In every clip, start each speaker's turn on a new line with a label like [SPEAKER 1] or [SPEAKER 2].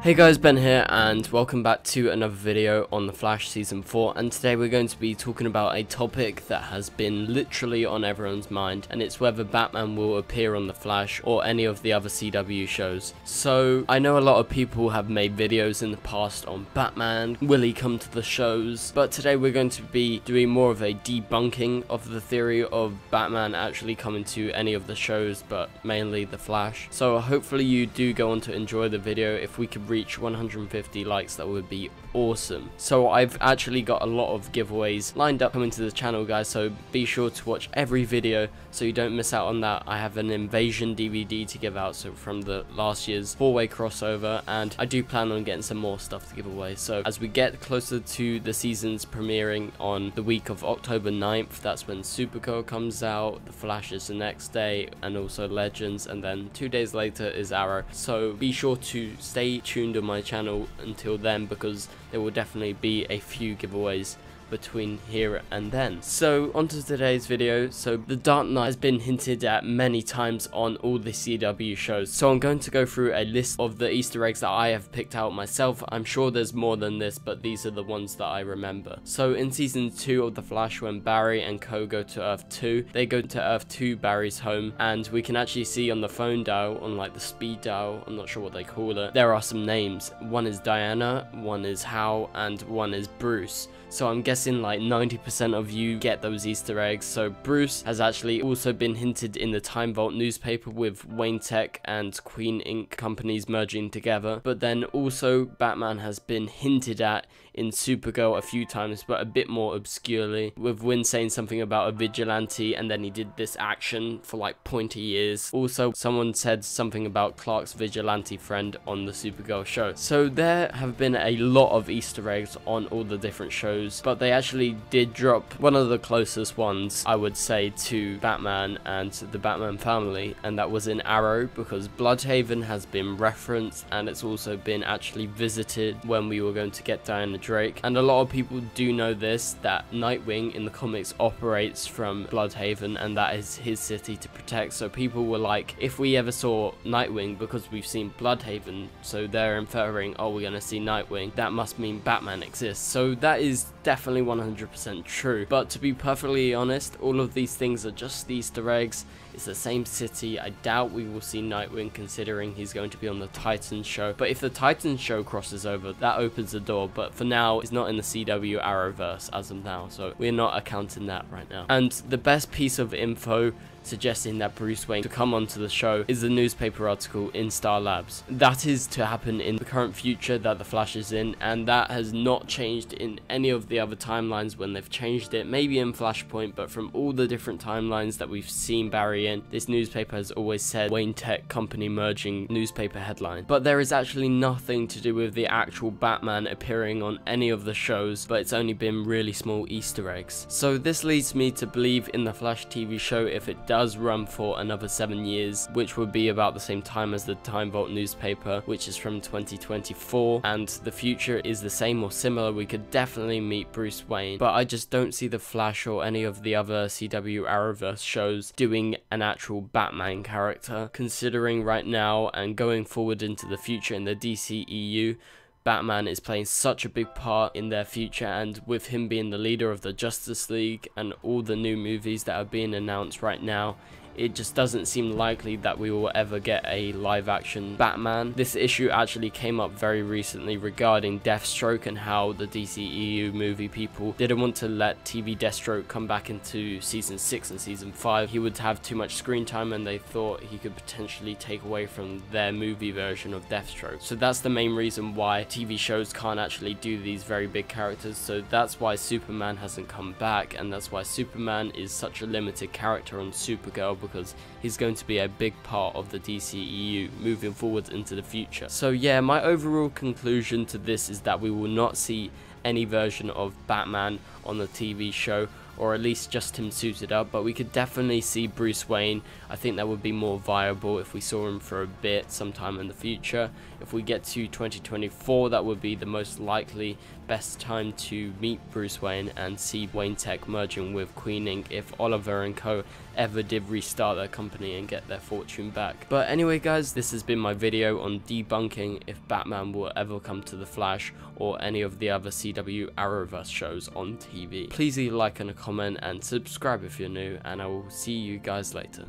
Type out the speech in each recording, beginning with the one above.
[SPEAKER 1] Hey guys, Ben here and welcome back to another video on The Flash Season 4, and today we're going to be talking about a topic that has been literally on everyone's mind, and it's whether Batman will appear on The Flash or any of the other CW shows. So I know a lot of people have made videos in the past on Batman, will he come to the shows, but today we're going to be doing more of a debunking of the theory of Batman actually coming to any of the shows, but mainly The Flash. So hopefully you do go on to enjoy the video. If we could reach 150 likes, that would be awesome. So I've actually got a lot of giveaways lined up coming to the channel, guys, so be sure to watch every video so you don't miss out on that. I have an Invasion DVD to give out, so from the last year's 4-way crossover, and I do plan on getting some more stuff to give away. So as we get closer to the seasons premiering on the week of October 9th, that's when Supergirl comes out, The Flash is the next day, and also Legends, and then 2 days later is Arrow. So be sure to stay tuned on my channel until then, because there will definitely be a few giveaways between here and then. So onto today's video. So the Dark Knight has been hinted at many times on all the CW shows, so I'm going to go through a list of the Easter eggs that I have picked out myself. I'm sure there's more than this, but these are the ones that I remember. So in season 2 of The Flash, when Barry and Co go to Earth 2, they go to Earth 2, Barry's home, and we can actually see on the phone dial, on like the speed dial, I'm not sure what they call it, there are some names. One is Diana, one is Hal, and one is Bruce. So I'm guessing like 90% of you get those Easter eggs. So Bruce has actually also been hinted in the Time Vault newspaper, with Wayne Tech and Queen Ink companies merging together. But then also Batman has been hinted at in Supergirl a few times, but a bit more obscurely, with Wynn saying something about a vigilante, and then he did this action for like pointy years. Also someone said something about Clark's vigilante friend on the Supergirl show. So there have been a lot of Easter eggs on all the different shows, but they actually did drop one of the closest ones, I would say, to Batman and the Batman family, and that was in Arrow, because Bloodhaven has been referenced, and it's also been actually visited when we were going to get Diana Drake. And a lot of people do know this, that Nightwing in the comics operates from Bloodhaven, and that is his city to protect. So people were like, if we ever saw Nightwing, because we've seen Bloodhaven, so they're inferring, oh, we're gonna see Nightwing, that must mean Batman exists. So that is definitely 100% true. But to be perfectly honest, all of these things are just Easter eggs. It's the same city. I doubt we will see Nightwing, considering he's going to be on the Titans show. But if the Titans show crosses over, that opens the door. But for now, it's not in the CW Arrowverse as of now, so we're not accounting that right now. And the best piece of info suggesting that Bruce Wayne to come onto the show is the newspaper article in Star Labs. That is to happen in the current future that the Flash is in, and that has not changed in any of the other timelines when they've changed it. Maybe in Flashpoint, but from all the different timelines that we've seen Barry in, this newspaper has always said Wayne Tech company merging newspaper headline. But there is actually nothing to do with the actual Batman appearing on any of the shows, but it's only been really small Easter eggs. So this leads me to believe in the Flash TV show, if it does run for another 7 years, which would be about the same time as the Time Vault newspaper, which is from 2024, and the future is the same or similar, we could definitely meet Bruce Wayne. But I just don't see the Flash or any of the other CW Arrowverse shows doing an actual Batman character, considering right now and going forward into the future in the DCEU, Batman is playing such a big part in their future, and with him being the leader of the Justice League and all the new movies that are being announced right now, it just doesn't seem likely that we will ever get a live action Batman. This issue actually came up very recently regarding Deathstroke, and how the DCEU movie people didn't want to let TV Deathstroke come back into season 6 and season 5. He would have too much screen time, and they thought he could potentially take away from their movie version of Deathstroke. So that's the main reason why TV shows can't actually do these very big characters. So that's why Superman hasn't come back, and that's why Superman is such a limited character on Supergirl, because he's going to be a big part of the DCEU moving forward into the future. So yeah, my overall conclusion to this is that we will not see any version of Batman on the TV show or at least just him suited up, but we could definitely see Bruce Wayne. I think that would be more viable if we saw him for a bit sometime in the future. If we get to 2024, that would be the most likely best time to meet Bruce Wayne and see Wayne Tech merging with Queen Inc. if Oliver and co ever did restart their company and get their fortune back. But anyway guys, this has been my video on debunking if Batman will ever come to the Flash or any of the other CW Arrowverse shows on TV. Please leave a like and a comment and subscribe if you're new, and I will see you guys later.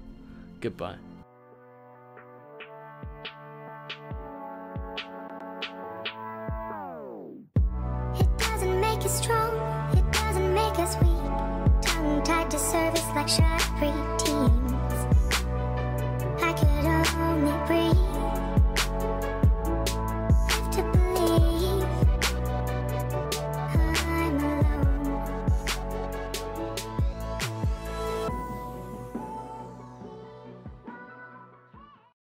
[SPEAKER 1] Goodbye.
[SPEAKER 2] It doesn't make us strong, it doesn't make us weak. Tongue tied to service like sharp reach.